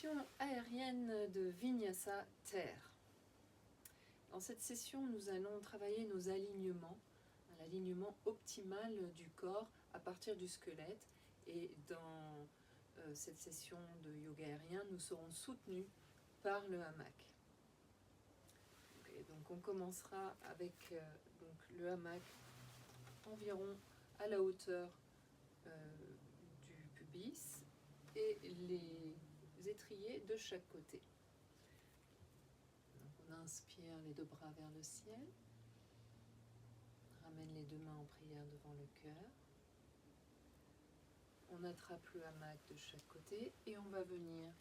session aérienne de Vinyasa Terre. Dans cette session, nous allons travailler nos alignements, l'alignement optimal du corps à partir du squelette. Et dans cette session de yoga aérien, nous serons soutenus par le hamac. Et donc on commencera avec le hamac environ à la hauteur du pubis et les étriers de chaque côté. Donc on inspire les deux bras vers le ciel, ramène les deux mains en prière devant le cœur, on attrape le hamac de chaque côté et on va venir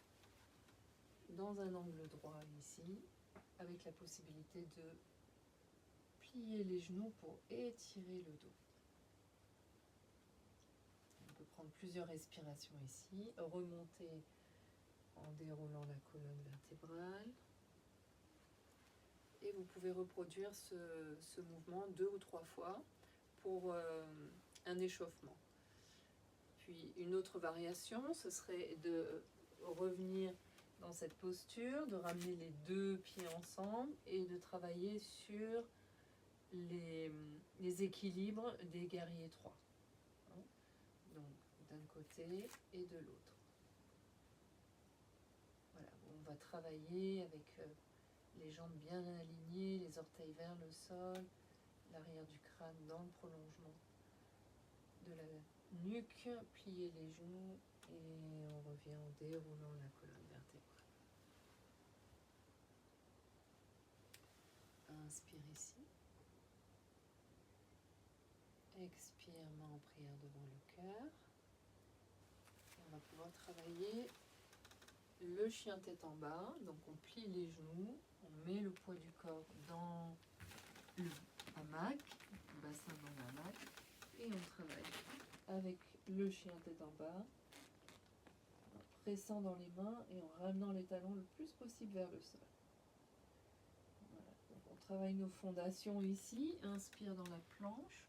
dans un angle droit ici, avec la possibilité de plier les genoux pour étirer le dos. On peut prendre plusieurs respirations ici, remonter en déroulant la colonne vertébrale. Et vous pouvez reproduire ce mouvement 2 ou 3 fois pour un échauffement. Puis une autre variation, ce serait de revenir dans cette posture, de ramener les deux pieds ensemble et de travailler sur les équilibres des guerriers 3. Donc d'un côté et de l'autre. Voilà, on va travailler avec les jambes bien alignées, les orteils vers le sol, l'arrière du crâne dans le prolongement de la nuque, plier les genoux et on revient en déroulant la colonne vertébrale. Inspire ici. Expire, main en prière devant le cœur. Et on va pouvoir travailler le chien tête en bas. Donc on plie les genoux, on met le poids du corps dans le hamac, le bassin dans le hamac, et on travaille avec le chien tête en bas, en pressant dans les mains et en ramenant les talons le plus possible vers le sol. Voilà. Donc on travaille nos fondations ici, inspire dans la planche,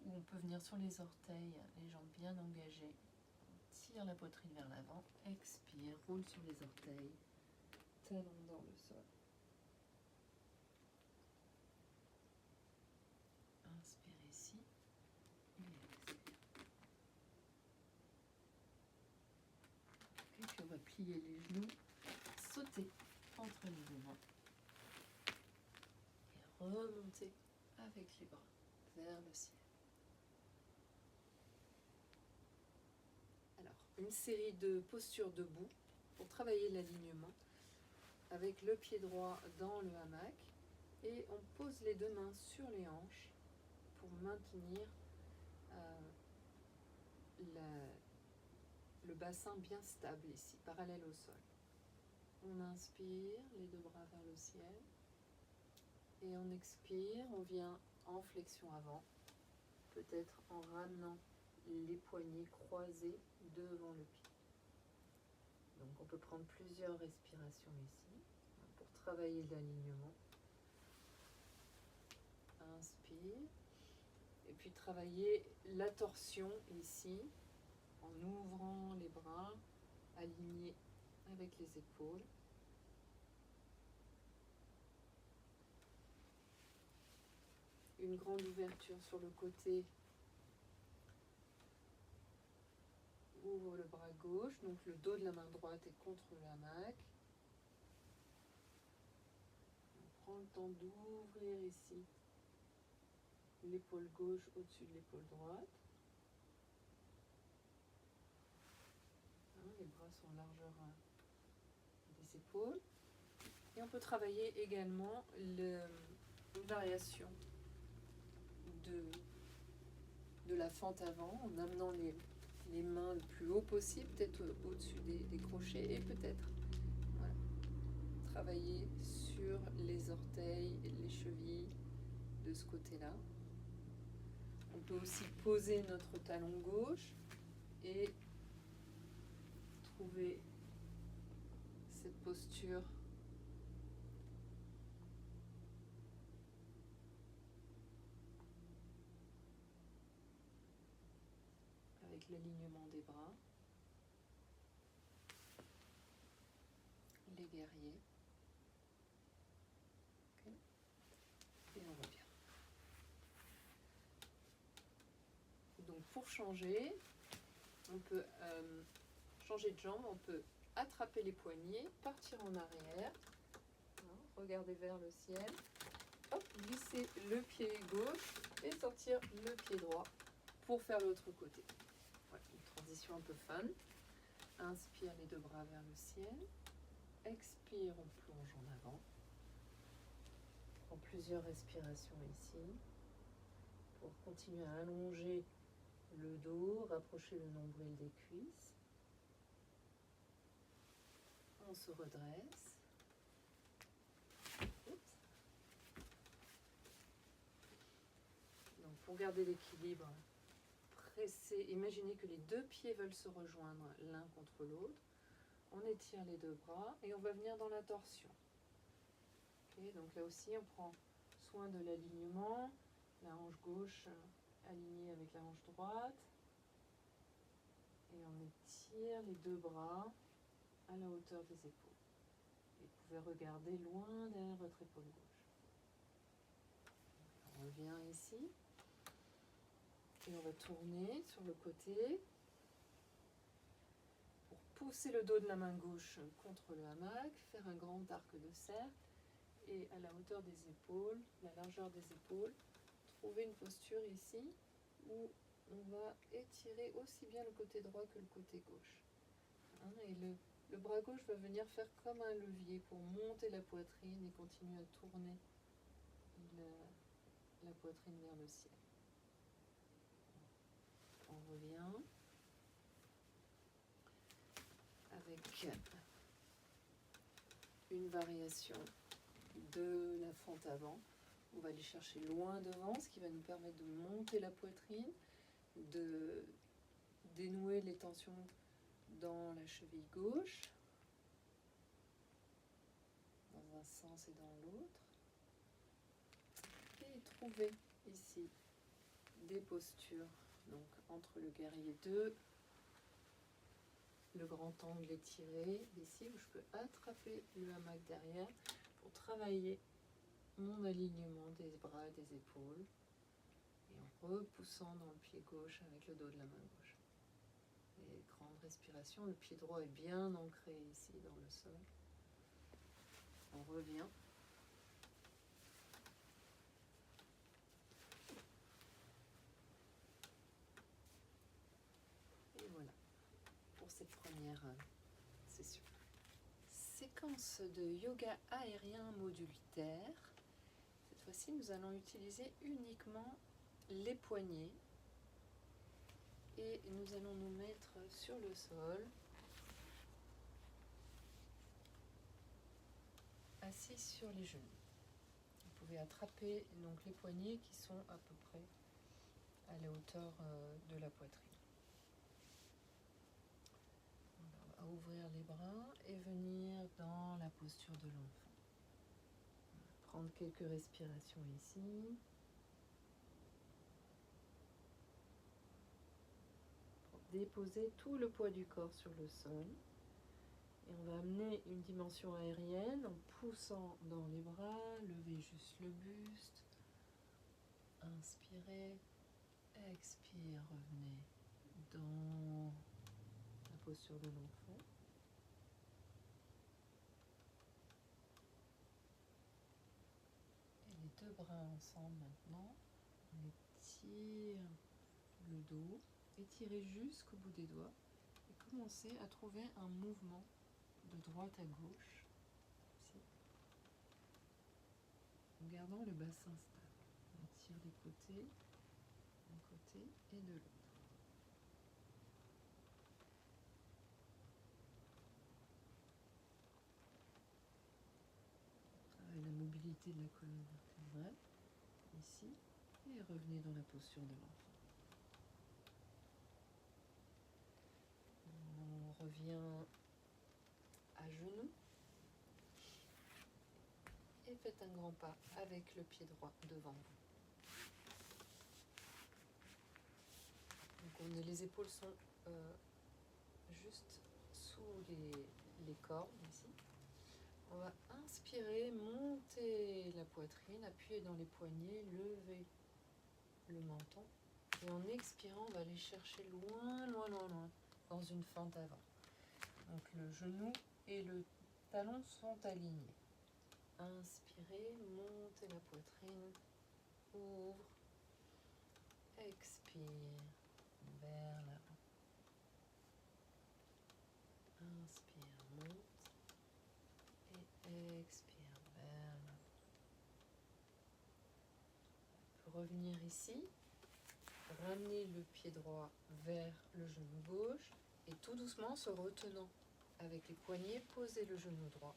où on peut venir sur les orteils, les jambes bien engagées. On tire la poitrine vers l'avant, expire, roule sur les orteils, talons dans le sol. Inspire ici et expire. Et puis on va plier les genoux, sauter entre les deux mains et remonter avec les bras vers le ciel. Alors, une série de postures debout pour travailler l'alignement avec le pied droit dans le hamac et on pose les deux mains sur les hanches pour maintenir le bassin bien stable ici, parallèle au sol. On inspire, les deux bras vers le ciel et on expire, on vient en flexion avant, peut-être en ramenant les poignets croisés devant le pied. Donc on peut prendre plusieurs respirations ici pour travailler l'alignement. Inspire. Et puis travailler la torsion ici en ouvrant les bras, alignés avec les épaules. Une grande ouverture sur le côté. Ouvre le bras gauche, donc le dos de la main droite est contre le hamac. On prend le temps d'ouvrir ici l'épaule gauche au-dessus de l'épaule droite. Les bras sont largeur des épaules. Et on peut travailler également une variation de la fente avant en amenant les mains le plus haut possible, peut-être au-dessus des crochets et peut-être travailler sur les orteils et les chevilles de ce côté-là. On peut aussi poser notre talon gauche et trouver cette posture avec l'alignement des bras. les guerriers. Okay. Et on revient. Donc pour changer, on peut changer de jambe, on peut attraper les poignets, partir en arrière, regarder vers le ciel, hop, glisser le pied gauche et sortir le pied droit pour faire l'autre côté. Voilà, une transition un peu fun. Inspire les deux bras vers le ciel. Expire, on plonge en avant. Prends plusieurs respirations ici pour continuer à allonger le dos, rapprocher le nombril des cuisses. On se redresse. Oups. Donc pour garder l'équilibre, imaginez que les deux pieds veulent se rejoindre l'un contre l'autre. On étire les deux bras et on va venir dans la torsion. Okay, donc là aussi, on prend soin de l'alignement. La hanche gauche alignée avec la hanche droite. Et on étire les deux bras à la hauteur des épaules. Et vous pouvez regarder loin derrière votre épaule gauche. On revient ici. Et on va tourner sur le côté pour pousser le dos de la main gauche contre le hamac, faire un grand arc de cercle et à la hauteur des épaules, la largeur des épaules, trouver une posture ici où on va étirer aussi bien le côté droit que le côté gauche. Et le bras gauche va venir faire comme un levier pour monter la poitrine et continuer à tourner la poitrine vers le ciel. On revient avec une variation de la fente avant. On va aller chercher loin devant, ce qui va nous permettre de monter la poitrine, de dénouer les tensions dans la cheville gauche, dans un sens et dans l'autre. Et trouver ici des postures, donc entre le guerrier 2, le grand angle étiré, ici où je peux attraper le hamac derrière pour travailler mon alignement des bras et des épaules et en repoussant dans le pied gauche avec le dos de la main gauche. Et grande respiration, le pied droit est bien ancré ici dans le sol. On revient. Et voilà pour cette première session. Séquence de yoga aérien modulitaire. Cette fois-ci, nous allons utiliser uniquement les poignets et nous allons nous mettre sur le sol, assis sur les genoux. Vous pouvez attraper donc les poignets qui sont à peu près à la hauteur de la poitrine. On va ouvrir les bras et venir dans la posture de l'enfant. Prendre quelques respirations ici. Pour déposer tout le poids du corps sur le sol. Et on va amener une dimension aérienne en poussant dans les bras, lever juste le buste. Inspirez, expire, revenez dans la posture de l'enfant. Et les deux bras ensemble maintenant. On étire le dos, étirez jusqu'au bout des doigts et commencez à trouver un mouvement de droite à gauche, ici, en gardant le bassin stable. On tire les côtés, d'un côté et de l'autre. Travaillez la mobilité de la colonne vertébrale, ici, et revenez dans la posture de l'enfant. On revient à genoux. Et faites un grand pas avec le pied droit devant vous. Donc les épaules sont juste sous les cordes ici. On va inspirer, monter la poitrine, appuyer dans les poignets, lever le menton. Et en expirant, on va aller chercher loin, loin, loin, loin, dans une fente avant. Donc le genou et le talon sont alignés. Inspirez, montez la poitrine, ouvre, expire, vers l'avant. Inspire, monte et expire vers l'avant. On peut revenir ici, ramener le pied droit vers le genou gauche et tout doucement se retenant avec les poignets, posez le genou droit.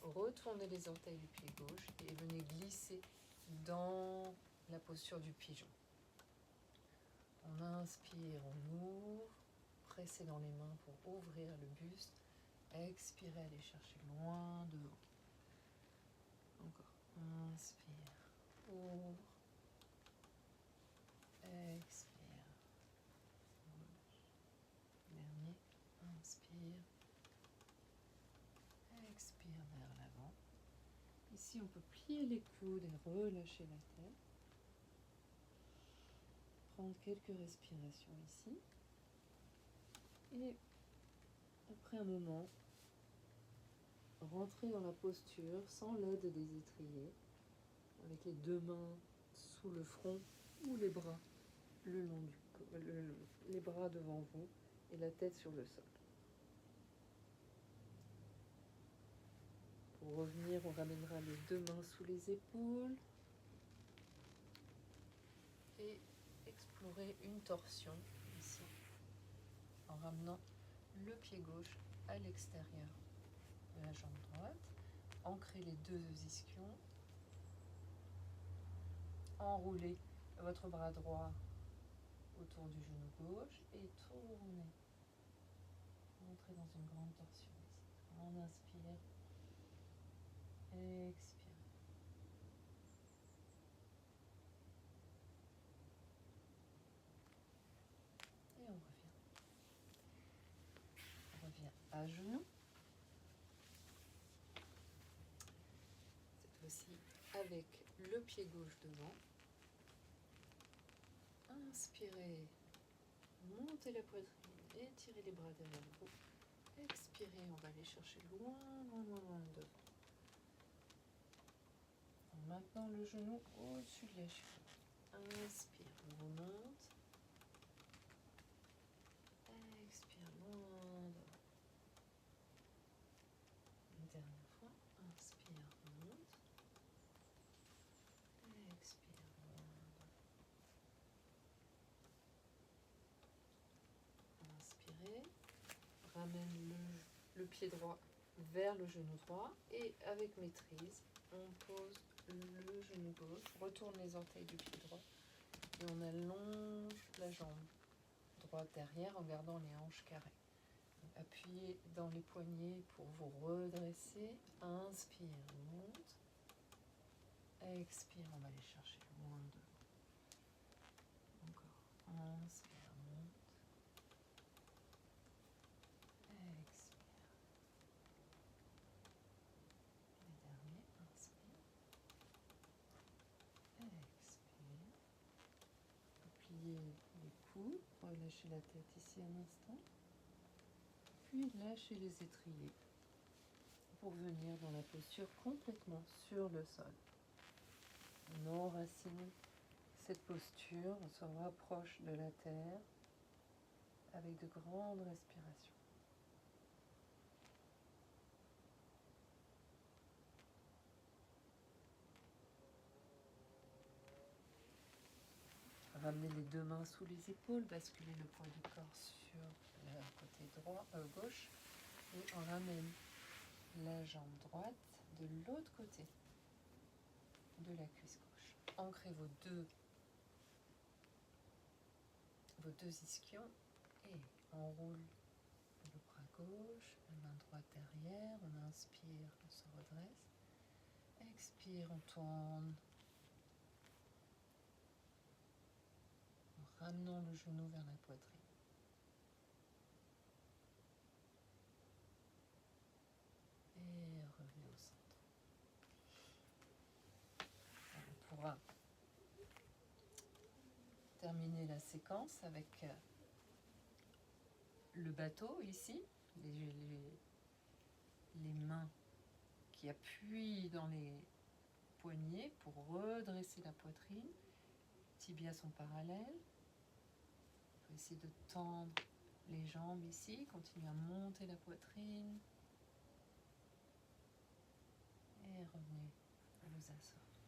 Retournez les orteils du pied gauche et venez glisser dans la posture du pigeon. On inspire, on ouvre, pressez dans les mains pour ouvrir le buste. Expirez, allez chercher loin de haut. Encore. Inspire, ouvre, expire. Dernier. Inspire, expire vers l'avant. Ici, on peut plier les coudes et relâcher la tête. Prendre quelques respirations ici. Et après un moment, rentrer dans la posture sans l'aide des étriers, avec les deux mains sous le front ou les bras le long les bras devant vous et la tête sur le sol. Pour revenir, on ramènera les deux mains sous les épaules et explorer une torsion ici en ramenant le pied gauche à l'extérieur de la jambe droite. Ancrez les deux ischions. Enroulez votre bras droit autour du genou gauche et tournez. Entrez dans une grande torsion ici. On inspire, expire. Et on revient. On revient à genoux. Cette fois-ci avec le pied gauche devant. Inspirez, montez la poitrine, étirez les bras derrière vous. Expirez, on va aller chercher loin, loin, loin, loin devant. En maintenant le genou au-dessus de l'échine. Inspire, on remonte. Expire, loin devant. Une dernière fois, inspire, remonte. Expire, loin devant. Inspirez, ramène le pied droit vers le genou droit et avec maîtrise, on pose le genou gauche, retourne les orteils du pied droit et on allonge la jambe droite derrière en gardant les hanches carrées. Donc, appuyez dans les poignets pour vous redresser. Inspire, monte. Expire, on va aller chercher loin devant. Encore. Inspire, monte. Expire. Les derniers, inspire. Expire. Pliez les coudes, relâchez la tête ici un instant. Puis lâchez les étriers pour venir dans la posture complètement sur le sol. On enracine cette posture, on se rapproche de la terre avec de grandes respirations. Ramenez les deux mains sous les épaules, basculez le poids du corps sur le côté droit, gauche et on ramène la jambe droite de l'autre côté de la cuisse gauche. Ancrez vos deux ischions et on roule le bras gauche, la main droite derrière, on inspire, on se redresse, expire, on tourne, en ramenant le genou vers la poitrine. Et revenez au centre. terminer la séquence avec le bateau ici, les mains qui appuient dans les poignets pour redresser la poitrine. Tibias sont parallèles. On peut essayer de tendre les jambes ici, continuer à monter la poitrine. Et revenez à vos assos.